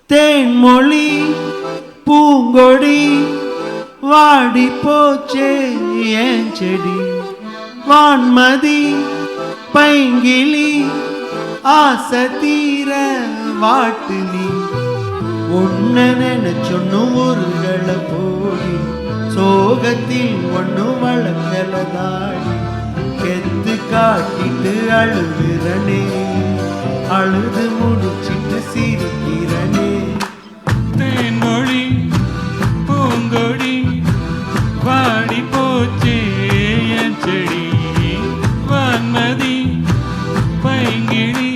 தேன்மொழி பூங்கொடி வாடி போச்சே ஏன் செடி வான்மதி பைங்கிளி ஆசை தீர வாட்டு நீ ஒன்ன நினைச்சொன்னு ஊருகளை போடி சோகத்தில் ஒண்ணு வளர்க்கல தாடி கெத்து காட்டிட்டு அழுகிறனே அழுது முடிச்சிட்டு சிரிக்கிறனே தேன்மொழி பூங்கொடி வாடி போச்சே என் செடி வான்மதி பைங்கிழி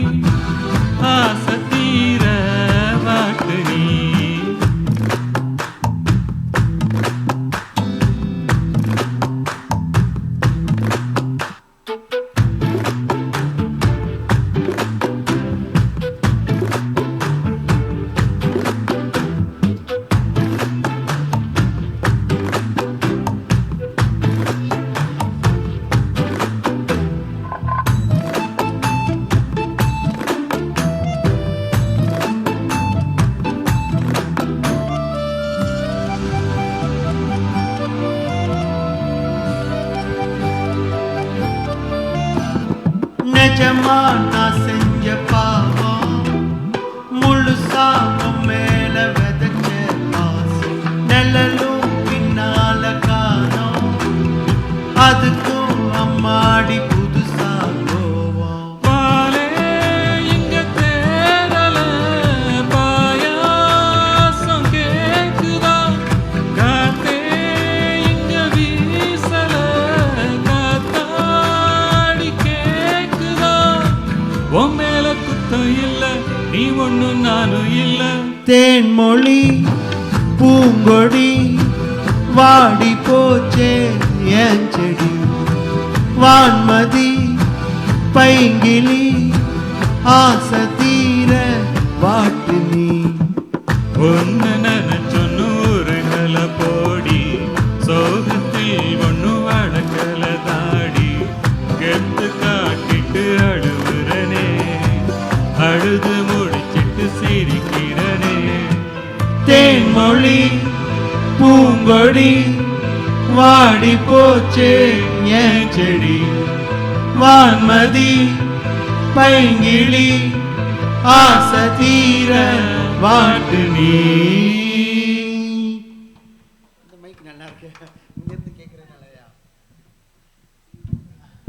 ஆசை தீர வாட்டு நீ நிஜமா நான் செஞ்ச பாவம் முழுசா மேல விதைச்ச பாசம் நிழலும் பின்னால காணோம் அதுக்கும் அம்மாடி புதுசா கோவம் பாலே இங்க தேரல பாயாசம் கேக்குதா காத்தே இங்க வீசல காத்தாடி கேக்குதா உன் மேல குத்தம் இல்ல நீ ஒண்ணும் நானும் இல்ல தேன்மொழி பூங்கொடி வாடி போச்சே ஏன் செடி வான்மதி பைங்கிளி ஆசை தீர வாட்டு நீ ஒன்னு நினைச்சொன்னு ஊருகளை போடி சோகத்தில் ஒண்ணு வழக்கல தாடி கெத்து காட்டிட்டு அழுவுறனே அழுது முடிச்சிட்டு சிரிக்கிறனே தேன்மொழி பூங்கொடி வாடி போச்சே ஏன் செடி வான்மதி பைங்கிளி ஆசை தீர வாட்டு நீ